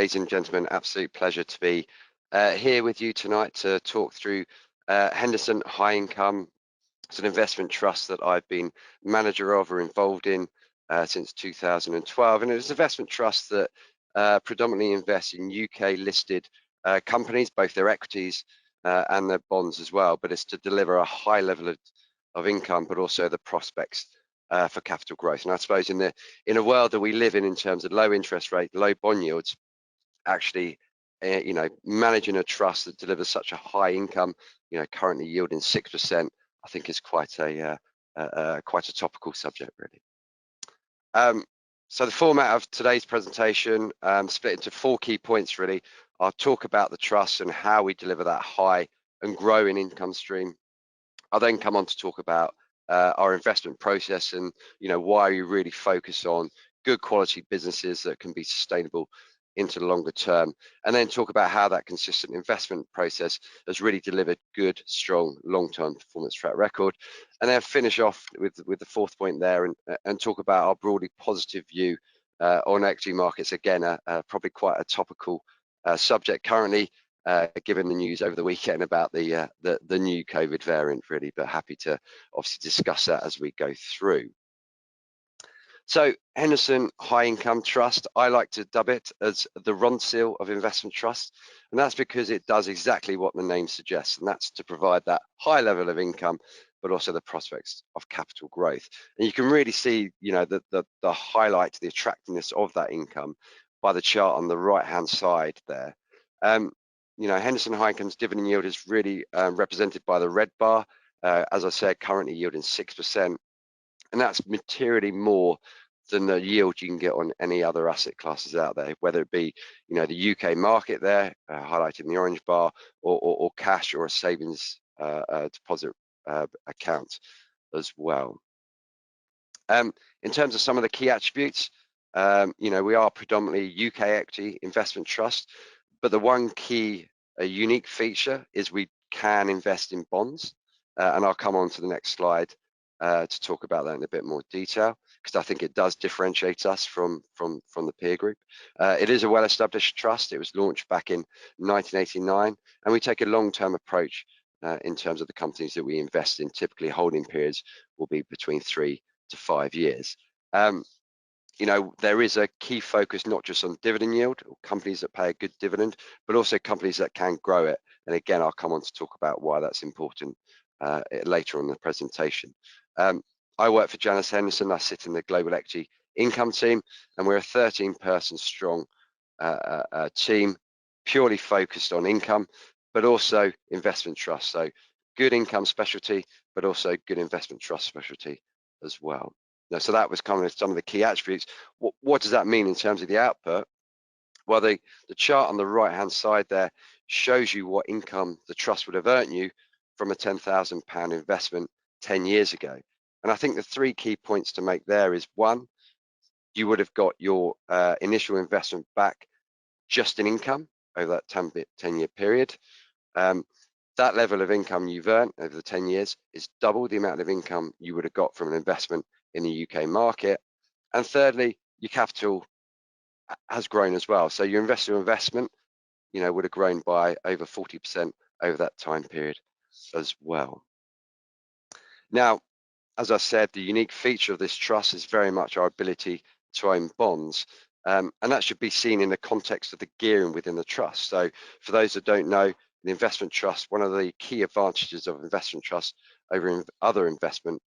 ladies and gentlemen, absolute pleasure to be here with you tonight to talk through Henderson High Income. It's an investment trust that I've been manager of or involved in since 2012, and it's an investment trust that predominantly invests in UK listed companies, both their equities and their bonds as well, but it's to deliver a high level of income, but also the prospects for capital growth. And I suppose in a world that we live in terms of low interest rate, low bond yields, actually managing a trust that delivers such a high income, currently yielding 6%, I think is quite a topical subject, really. So the format of today's presentation split into 4 key points, really. I'll talk about the trust and how we deliver that high and growing income stream. I'll then come on to talk about our investment process and why we really focus on good quality businesses that can be sustainable into the longer term, and then talk about how that consistent investment process has really delivered good, strong, long-term performance track record, and then finish off with the 4th point there and talk about our broadly positive view on equity markets. Again, probably quite a topical subject currently, given the news over the weekend about the new COVID variant, really, but happy to obviously discuss that as we go through. So Henderson High Income Trust, I like to dub it as the Ronseal of investment trusts, and that's because it does exactly what the name suggests, and that's to provide that high level of income, but also the prospects of capital growth. And you can really see, the highlight, the attractiveness of that income by the chart on the right-hand side there. Henderson High Income's dividend yield is really represented by the red bar, as I said, currently yielding 6%. And that's materially more than the yield you can get on any other asset classes out there, whether it be, the UK market there, highlighted in the orange bar, or cash or a savings deposit account as well. In terms of some of the key attributes, we are predominantly UK equity investment trust, but the one key unique feature is we can invest in bonds, and I'll come on to the next slide to talk about that in a bit more detail, because I think it does differentiate us from the peer group. It is a well-established trust. It was launched back in 1989, and we take a long-term approach in terms of the companies that we invest in. Typically, holding periods will be between 3 to 5 years. There is a key focus not just on dividend yield or companies that pay a good dividend, but also companies that can grow it. And again, I'll come on to talk about why that's important later on in the presentation. I work for Janus Henderson. I sit in the Global Equity Income team, and we're a 13-person strong team, purely focused on income, but also investment trust. So good income specialty, but also good investment trust specialty as well. So that was kind of some of the key attributes. What does that mean in terms of the output? Well, the chart on the right-hand side there shows you what income the trust would have earned you from a £10,000 investment 10 years ago. And I think the 3 key points to make there is, 1, you would have got your initial investment back just in income over that 10-year period. That level of income you've earned over the 10 years is double the amount of income you would have got from an investment in the UK market. And thirdly, your capital has grown as well. So your investment, would have grown by over 40% over that time period as well. Now, as I said, the unique feature of this trust is very much our ability to own bonds. And that should be seen in the context of the gearing within the trust. So for those that don't know, the investment trust, one of the key advantages of investment trust over other investment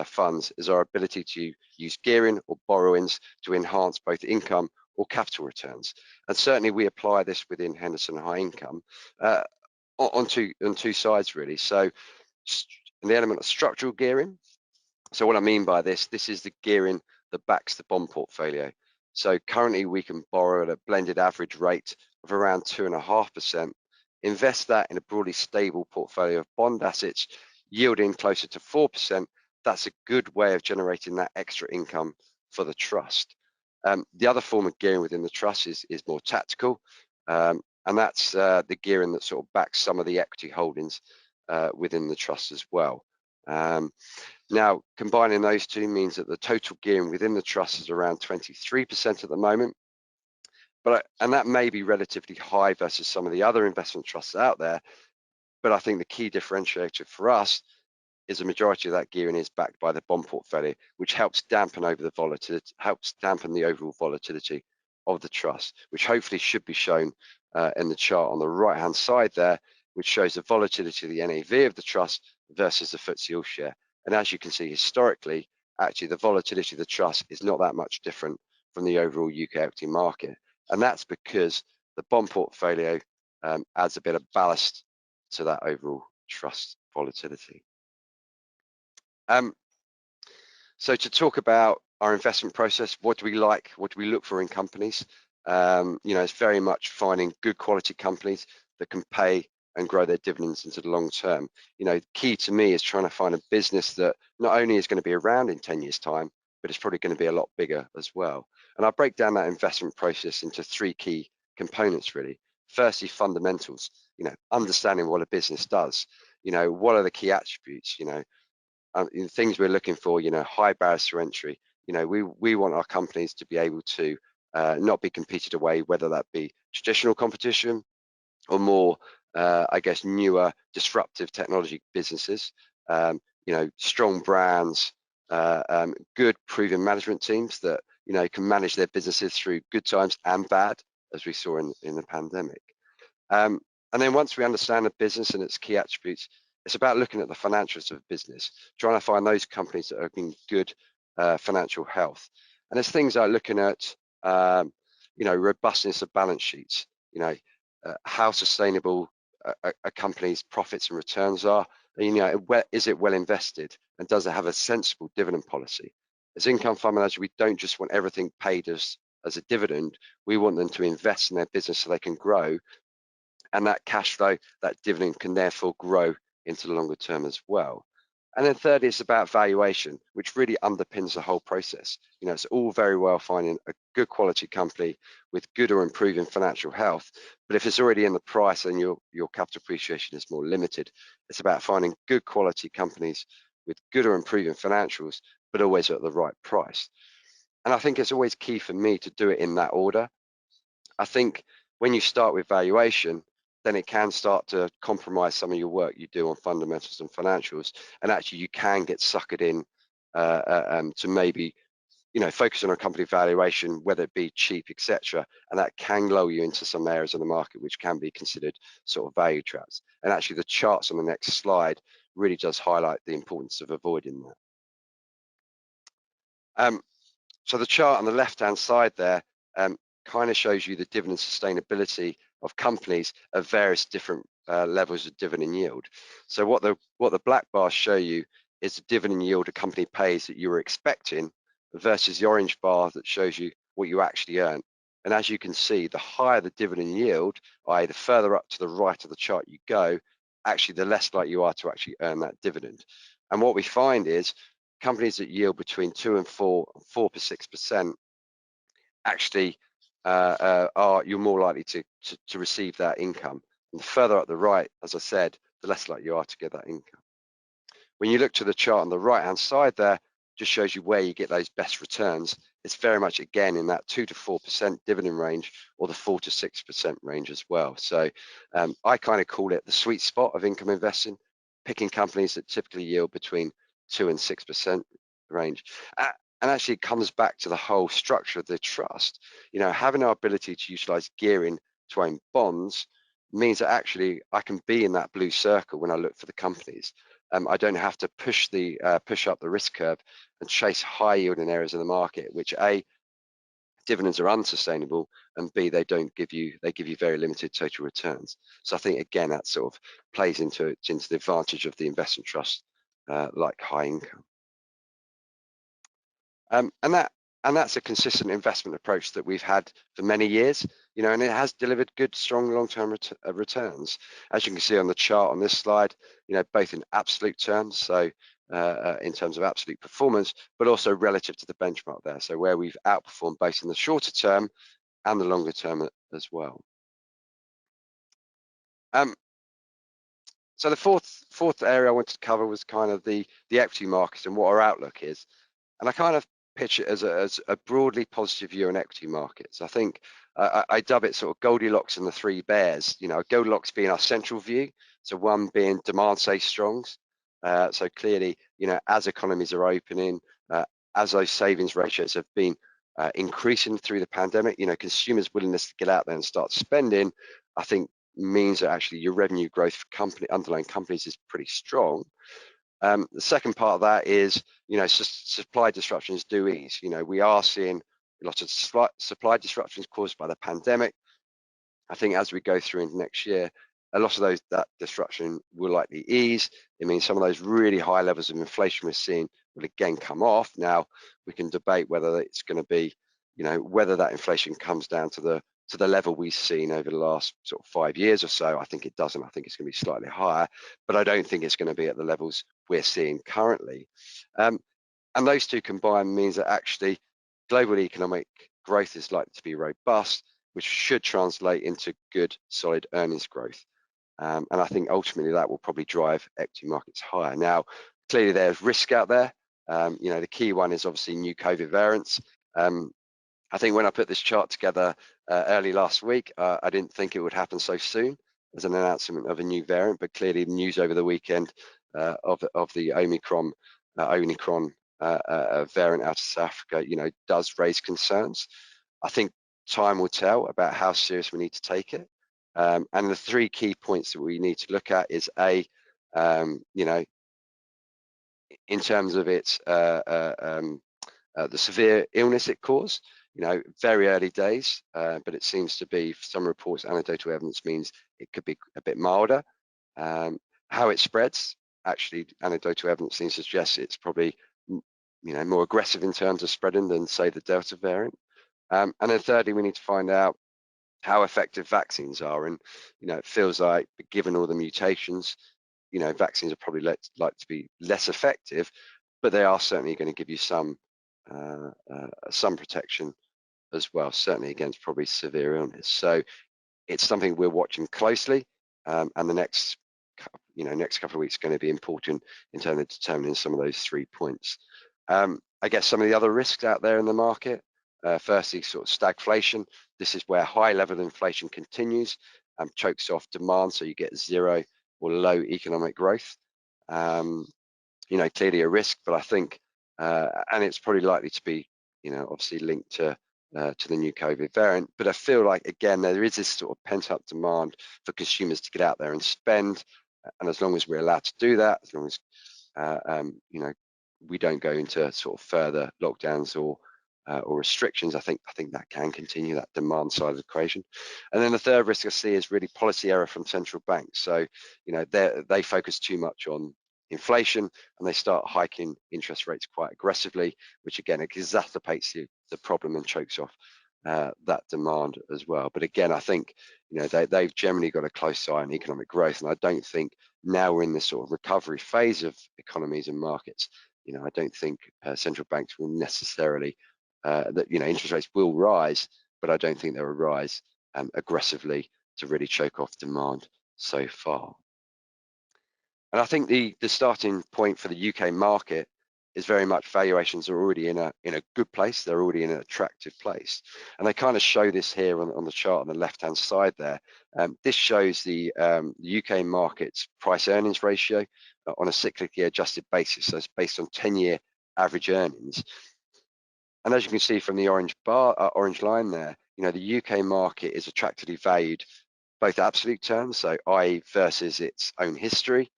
funds is our ability to use gearing or borrowings to enhance both income or capital returns. And certainly we apply this within Henderson High Income on two sides, really. So the element of structural gearing. So what I mean by this is the gearing that backs the bond portfolio. So currently we can borrow at a blended average rate of around 2.5%, invest that in a broadly stable portfolio of bond assets, yielding closer to 4%. That's a good way of generating that extra income for the trust. The other form of gearing within the trust is more tactical, and that's the gearing that sort of backs some of the equity holdings within the trust as well. Now, combining those two means that the total gearing within the trust is around 23% at the moment. and that may be relatively high versus some of the other investment trusts out there. But I think the key differentiator for us is a majority of that gearing is backed by the bond portfolio, which helps dampen over the volatility, helps dampen the overall volatility of the trust, which hopefully should be shown in the chart on the right hand side there, which shows the volatility of the NAV of the trust versus the FTSE All Share. And as you can see historically, actually the volatility of the trust is not that much different from the overall UK equity market. And that's because the bond portfolio adds a bit of ballast to that overall trust volatility. So to talk about our investment process, what do we like? What do we look for in companies? It's very much finding good quality companies that can pay and grow their dividends into the long term. Key to me is trying to find a business that not only is going to be around in 10 years time, but it's probably going to be a lot bigger as well. And I break down that investment process into three key components really. Firstly, fundamentals, understanding what a business does. What are the key attributes, things we're looking for, high barriers to entry. We want our companies to be able to not be competed away, whether that be traditional competition or more, newer disruptive technology businesses. Strong brands, good proven management teams that can manage their businesses through good times and bad, as we saw in the pandemic. And then once we understand the business and its key attributes, it's about looking at the financials of a business, trying to find those companies that are in good financial health. And there's things like looking at, robustness of balance sheets, how sustainable a company's profits and returns are. Is it well invested, and does it have a sensible dividend policy? As income fund manager, we don't just want everything paid as a dividend. We want them to invest in their business so they can grow, and that cash flow, that dividend, can therefore grow into the longer term as well. And then thirdly, it's about valuation, which really underpins the whole process. It's all very well finding a good quality company with good or improving financial health, but if it's already in the price and your capital appreciation is more limited, it's about finding good quality companies with good or improving financials, but always at the right price. And I think it's always key for me to do it in that order. I think when you start with valuation, then it can start to compromise some of your work you do on fundamentals and financials, and actually you can get suckered in to maybe focus on a company valuation, whether it be cheap, etc., and that can lull you into some areas of the market which can be considered sort of value traps. And actually the charts on the next slide really does highlight the importance of avoiding that. So the chart on the left hand side there kind of shows you the dividend sustainability of companies at various different levels of dividend yield. So what the black bars show you is the dividend yield a company pays that you were expecting versus the orange bar that shows you what you actually earn. And as you can see, the higher the dividend yield, i.e. the further up to the right of the chart you go, actually the less likely you are to actually earn that dividend. And what we find is companies that yield between 2 and 4 to 6% actually you're more likely to receive that income. And the further up the right, as I said, the less likely you are to get that income. When you look to the chart on the right hand side there, just shows you where you get those best returns. It's very much again in that 2 to 4% dividend range, or the 4 to 6% range as well. So I kind of call it the sweet spot of income investing, picking companies that typically yield between 2 and 6% range. And actually it comes back to the whole structure of the trust. Having our ability to utilize gearing to own bonds means that actually I can be in that blue circle when I look for the companies. I don't have to push up the risk curve and chase high yielding areas of the market, which A, dividends are unsustainable, and B, they give you very limited total returns. So I think again that sort of plays into the advantage of the investment trust like high income. And that's a consistent investment approach that we've had for many years, and it has delivered good, strong long-term returns. As you can see on the chart on this slide, both in absolute terms, so in terms of absolute performance, but also relative to the benchmark there. So where we've outperformed both in the shorter term and the longer term as well. So the fourth area I wanted to cover was kind of the equity market and what our outlook is. And I kind of pitch it as a broadly positive view on equity markets. I think I dub it sort of Goldilocks and the three bears. Goldilocks being our central view, so one being demand stays strong. So clearly, as economies are opening, as those savings ratios have been increasing through the pandemic, consumers' willingness to get out there and start spending, I think means that actually your revenue growth for underlying companies is pretty strong. The second part of that is, supply disruptions do ease. We are seeing lots of supply disruptions caused by the pandemic. I think as we go through into next year, a lot of that disruption will likely ease. It means some of those really high levels of inflation we're seeing will again come off. Now, we can debate whether it's going to be, whether that inflation comes down to the level we've seen over the last sort of 5 years or so. I think it doesn't. I think it's going to be slightly higher, but I don't think it's going to be at the levels we're seeing currently. And those two combined means that actually global economic growth is likely to be robust, which should translate into good, solid earnings growth. And I think ultimately that will probably drive equity markets higher. Now, clearly there's risk out there. The key one is obviously new COVID variants. I think when I put this chart together early last week, I didn't think it would happen so soon as an announcement of a new variant, but clearly the news over the weekend of the Omicron variant out of South Africa, does raise concerns. I think time will tell about how serious we need to take it. And the three key points that we need to look at is in terms of its the severe illness it caused. Very early days, but it seems to be, some reports, anecdotal evidence means it could be a bit milder. How it spreads, actually, anecdotal evidence seems to suggest it's probably, more aggressive in terms of spreading than, say, the Delta variant. And then thirdly, we need to find out how effective vaccines are. And, it feels like, given all the mutations, vaccines are probably like to be less effective, but they are certainly going to give you some protection as well, certainly against probably severe illness. So it's something we're watching closely, and the next couple of weeks are going to be important in terms of determining some of those 3 points. I guess some of the other risks out there in the market, firstly, sort of stagflation. This is where high level of inflation continues and chokes off demand, so you get zero or low economic growth. Clearly a risk, but I think, and it's probably likely to be, obviously linked to the new COVID variant. But I feel like, again, there is this sort of pent-up demand for consumers to get out there and spend, and as long as we're allowed to do that, as long as we don't go into sort of further lockdowns or restrictions, I think that can continue, that demand side of the equation. And then the third risk I see is really policy error from central banks. So they focus too much on inflation and they start hiking interest rates quite aggressively, which again exacerbates the problem and chokes off that demand as well. But again, I think they've generally got a close eye on economic growth, and I don't think now we're in this sort of recovery phase of economies and markets. I don't think central banks will necessarily that interest rates will rise, but I don't think they will rise aggressively to really choke off demand so far. And I think the starting point for the UK market is very much valuations are already in a good place. They're already in an attractive place, and they kind of show this here on the chart on the left-hand side there. This shows the UK market's price earnings ratio on a cyclically adjusted basis. So it's based on 10-year average earnings. And as you can see from the orange line there, the UK market is attractively valued, both absolute terms, so i.e. versus its own history,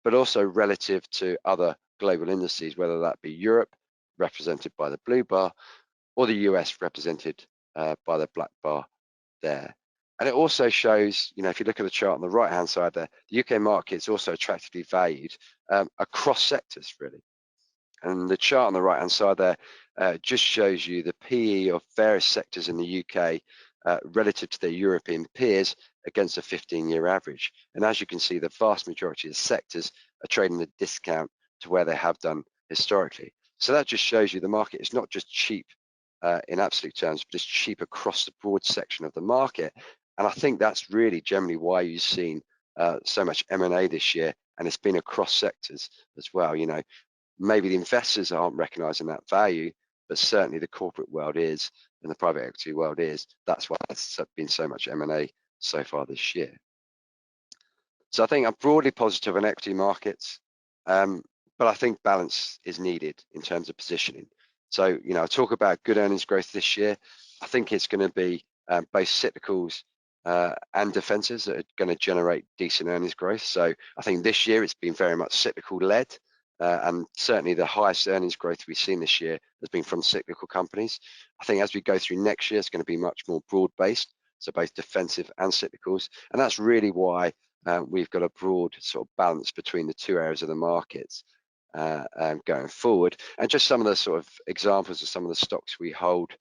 but also relative to other global indices, whether that be Europe, represented by the blue bar, or the US, represented by the black bar there. And it also shows, if you look at the chart on the right-hand side there, the UK market is also attractively valued across sectors, really. And the chart on the right-hand side there just shows you the PE of various sectors in the UK relative to their European peers against a 15-year average. And as you can see, the vast majority of sectors are trading at a discount to where they have done historically. So that just shows you the market is not just cheap in absolute terms, but it's cheap across the broad section of the market. And I think that's really generally why you've seen so much M&A this year, and it's been across sectors as well. Maybe the investors aren't recognizing that value, but certainly the corporate world is, and the private equity world is. That's why there's been so much M&A so far this year. So I think I'm broadly positive on equity markets, but I think balance is needed in terms of positioning. So, I talk about good earnings growth this year. I think it's going to be both cyclicals and defenses that are going to generate decent earnings growth. So I think this year it's been very much cyclical led, and certainly the highest earnings growth we've seen this year has been from cyclical companies. I think as we go through next year, it's going to be much more broad based, so both defensive and cyclicals, and that's really why we've got a broad sort of balance between the two areas of the markets going forward. And just some of the sort of examples of some of the stocks we hold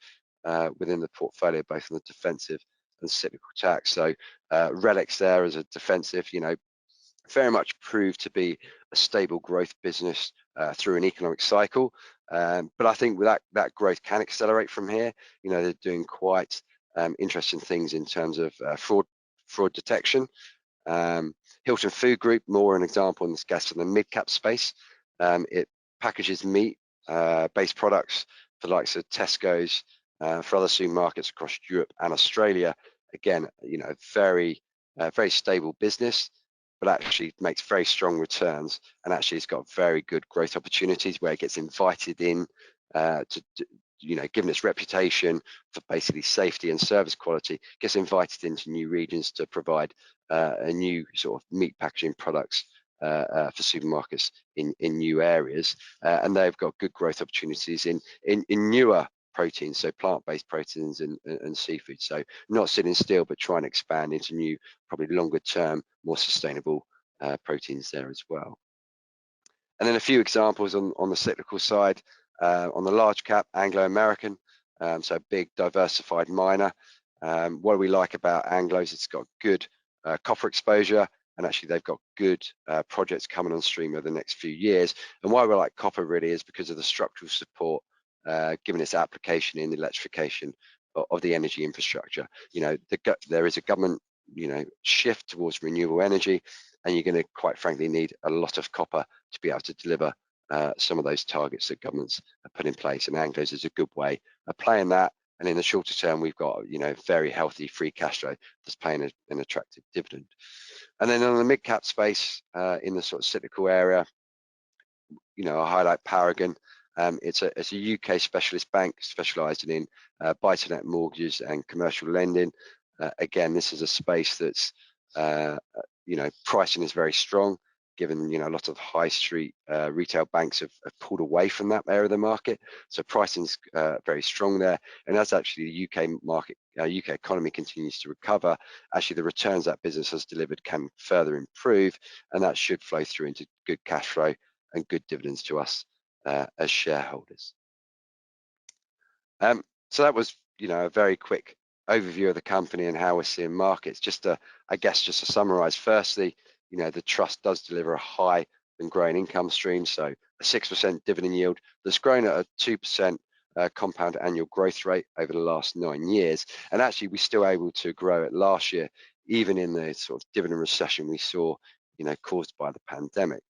within the portfolio, both on the defensive and cyclical tax. So Relics there as a defensive, very much proved to be a stable growth business through an economic cycle. But I think that growth can accelerate from here. They're doing quite interesting things in terms of fraud detection. Hilton Food Group, more an example in this case in the mid-cap space. It packages meat-based products for the likes of Tesco's, for other supermarkets across Europe and Australia. Again, very stable business, but actually makes very strong returns, and actually it's got very good growth opportunities where it gets invited in given its reputation for basically safety and service quality, gets invited into new regions to provide a new sort of meat packaging products for supermarkets in new areas, and they've got good growth opportunities in newer proteins, so plant-based proteins and seafood. So not sitting still, but trying to expand into new, probably longer term, more sustainable proteins there as well. And then a few examples on the cyclical side. On the large cap, Anglo American, so big diversified miner. What do we like about Anglo's? It's got good copper exposure, and actually they've got good projects coming on stream over the next few years. And why we like copper really is because of the structural support given its application in the electrification of the energy infrastructure. There is a government shift towards renewable energy, and you're going to quite frankly need a lot of copper to be able to deliver some of those targets that governments have put in place, and Anglo's is a good way of playing that. And in the shorter term, we've got very healthy free cash flow that's paying an attractive dividend. And then on the mid cap space, in the sort of cyclical area, I highlight Paragon. It's a UK specialist bank specialising in buy-to-let mortgages and commercial lending. Again, this is a space that's pricing is very strong, given a lot of high street retail banks have pulled away from that area of the market. So pricing's very strong there, and as actually the UK market, UK economy continues to recover, actually the returns that business has delivered can further improve, and that should flow through into good cash flow and good dividends to us as shareholders. So that was a very quick overview of the company and how we're seeing markets. Just to summarize, firstly, the trust does deliver a high and growing income stream, so a 6% dividend yield that's grown at a 2% compound annual growth rate over the last 9 years. And actually we're still able to grow it last year, even in the sort of dividend recession we saw caused by the pandemic.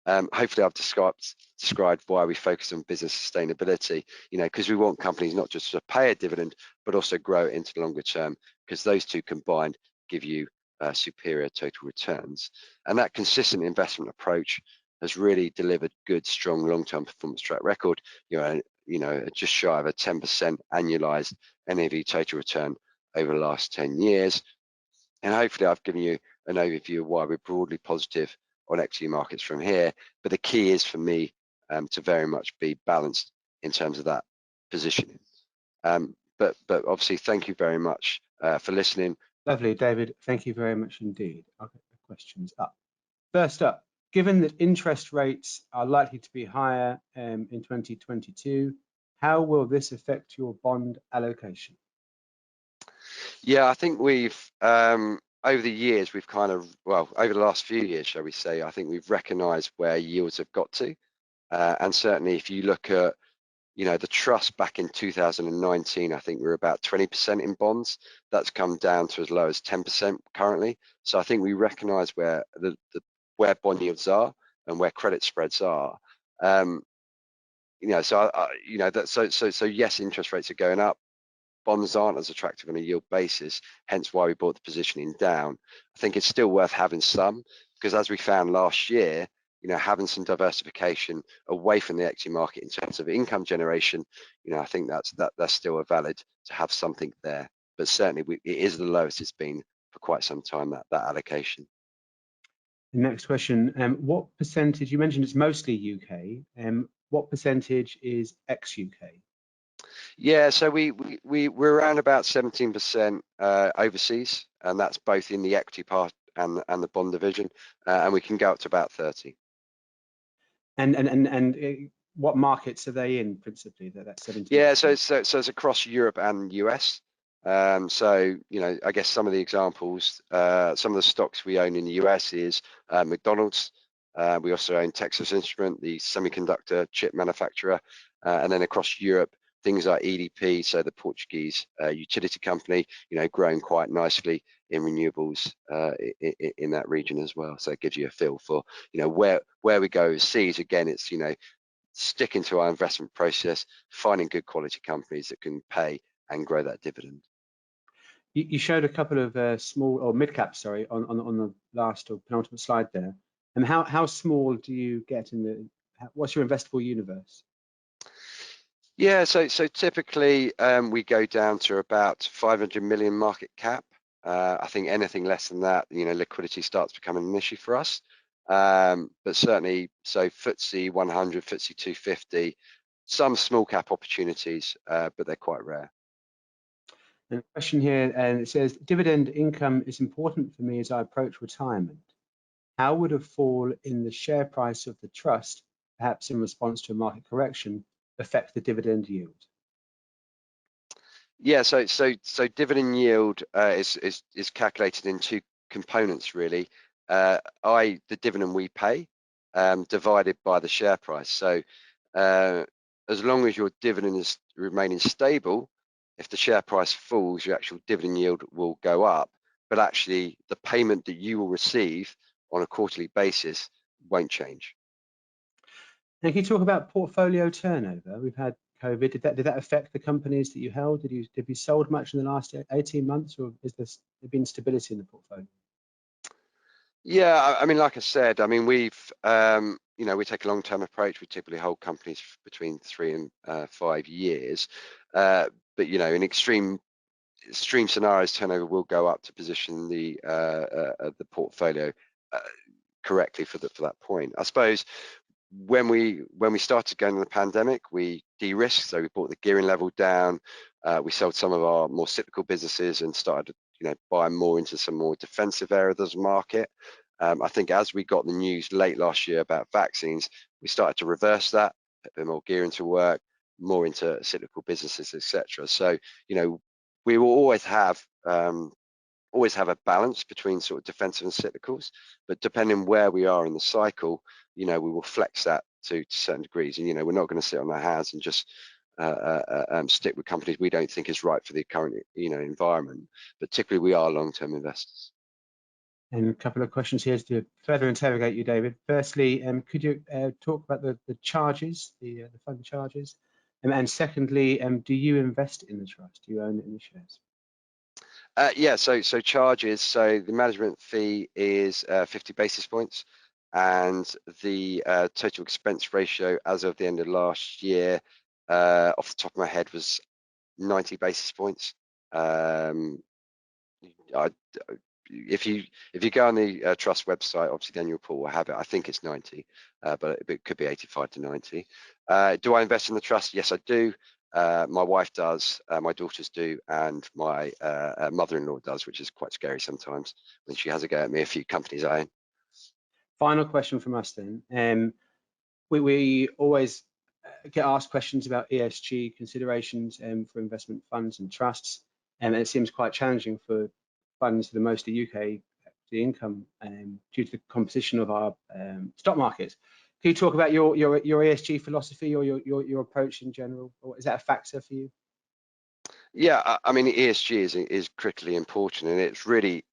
Hopefully I've described why we focus on business sustainability, because we want companies not just to pay a dividend, but also grow it into the longer term, because those two combined give you superior total returns. And that consistent investment approach has really delivered good, strong, long-term performance track record, just shy of a 10% annualized NAV total return over the last 10 years. And hopefully I've given you an overview of why we're broadly positive on equity markets from here, but the key is for me to very much be balanced in terms of that positioning. But obviously, thank you very much for listening. Lovely, David. Thank you very much indeed. I'll get the questions up. First up, given that interest rates are likely to be higher in 2022, how will this affect your bond allocation? Yeah, I think we've over the years, we've over the last few years, shall we say, I think we've recognised where yields have got to. And certainly if you look at, the trust back in 2019, I think we were about 20% in bonds. That's come down to as low as 10% currently. So I think we recognise where where bond yields are and where credit spreads are. So yes, interest rates are going up. Bonds aren't as attractive on a yield basis, hence why we brought the positioning down. I think it's still worth having some, because as we found last year, having some diversification away from the equity market in terms of income generation, I think that's still a valid to have something there. But certainly it is the lowest it's been for quite some time, that allocation. The next question, what percentage, you mentioned it's mostly UK, what percentage is ex-UK? Yeah, so we're around about 17% overseas, and that's both in the equity part and the bond division, and we can go up to about 30. And what markets are they in principally? That's 17%. Yeah, so it's across Europe and US. So I guess some of the examples, some of the stocks we own in the US is McDonald's. We also own Texas Instrument, the semiconductor chip manufacturer, and then across Europe, things like EDP, so the Portuguese utility company, growing quite nicely in renewables in that region as well. So it gives you a feel for where we go overseas. Again, it's sticking to our investment process, finding good quality companies that can pay and grow that dividend. You showed a couple of small or mid caps, sorry, on the last or penultimate slide there. And how small do you get what's your investable universe? Yeah, so typically we go down to about 500 million market cap. I think anything less than that, liquidity starts becoming an issue for us. But certainly, so FTSE 100, FTSE 250, some small cap opportunities, but they're quite rare. And a question here, and it says, dividend income is important for me as I approach retirement. How would a fall in the share price of the trust, perhaps in response to a market correction, affect the dividend yield? Yeah, so dividend yield is calculated in two components really. The dividend we pay divided by the share price. So as long as your dividend is remaining stable, if the share price falls, your actual dividend yield will go up, but actually the payment that you will receive on a quarterly basis won't change. And can you talk about portfolio turnover? We've had COVID. Did that affect the companies that you held? Have you sold much in the last 18 months, or has there been stability in the portfolio? Yeah, I mean, like I said, I mean, we take a long-term approach. We typically hold companies between 3 and 5 years, but in extreme scenarios, turnover will go up to position the portfolio correctly for that point. I suppose when we started going in the pandemic, we de-risked, so we brought the gearing level down. We sold some of our more cyclical businesses and started buying more into some more defensive areas of the market. I think as we got the news late last year about vaccines, we started to reverse that, put a bit more gearing to work, more into cyclical businesses, etc. So we will always have a balance between sort of defensive and cyclicals, but depending where we are in the cycle, we will flex that to certain degrees. And we're not going to sit on our hands and just stick with companies we don't think is right for the current environment. But typically, we are long-term investors. And a couple of questions here to further interrogate you, David. Firstly, could you talk about the charges, the fund charges? And secondly, do you invest in the trust? Do you own any shares? Yeah, so charges. So the management fee is 50 basis points, and the total expense ratio as of the end of last year, off the top of my head, was 90 basis points. If you go on the trust website, obviously the annual report will have it. I think it's 90, but it could be 85 to 90. Do I invest in the trust? Yes, I do. My wife does, my daughters do, and my mother-in-law does, which is quite scary sometimes when she has a go at me. A few companies I own. Final question from us then. We always get asked questions about ESG considerations for investment funds and trusts, and it seems quite challenging for funds that are mostly UK income due to the composition of our stock market. Can you talk about your ESG philosophy or your approach in general, or is that a factor for you? Yeah, I mean, ESG is critically important, and it's really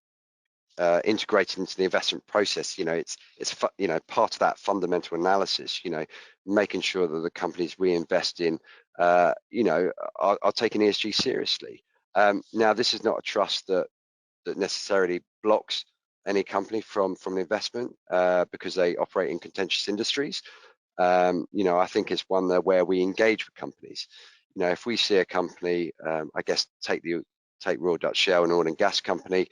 integrated into the investment process. It's part of that fundamental analysis. Making sure that the companies we invest in, are taking ESG seriously. Now, this is not a trust that necessarily blocks any company from the investment because they operate in contentious industries. I think it's one where we engage with companies. If we see a company, I guess take Royal Dutch Shell, an oil and gas company,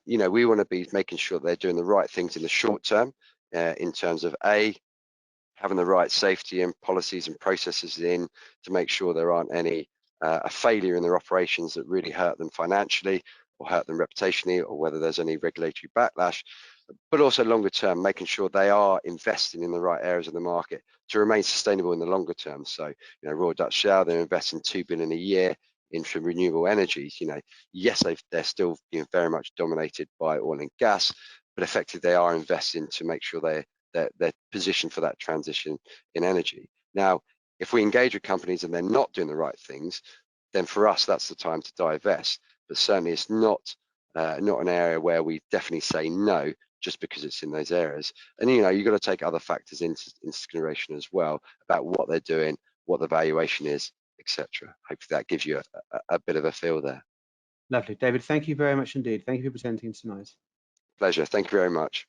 we want to be making sure they're doing the right things in the short term in terms of having the right safety and policies and processes in to make sure there aren't any a failure in their operations that really hurt them financially or hurt them reputationally, or whether there's any regulatory backlash, but also longer term, making sure they are investing in the right areas of the market to remain sustainable in the longer term. So, Royal Dutch Shell, they're investing $2 billion a year into renewable energies. Yes, they're still very much dominated by oil and gas, but effectively they are investing to make sure they're positioned for that transition in energy. Now, if we engage with companies and they're not doing the right things, then for us that's the time to divest. But certainly it's not an area where we definitely say no just because it's in those areas. And you've got to take other factors into consideration as well about what they're doing, what the valuation is, etc. Hopefully that gives you a bit of a feel there. Lovely, David. Thank you very much indeed. Thank you for presenting tonight. Pleasure. Thank you very much.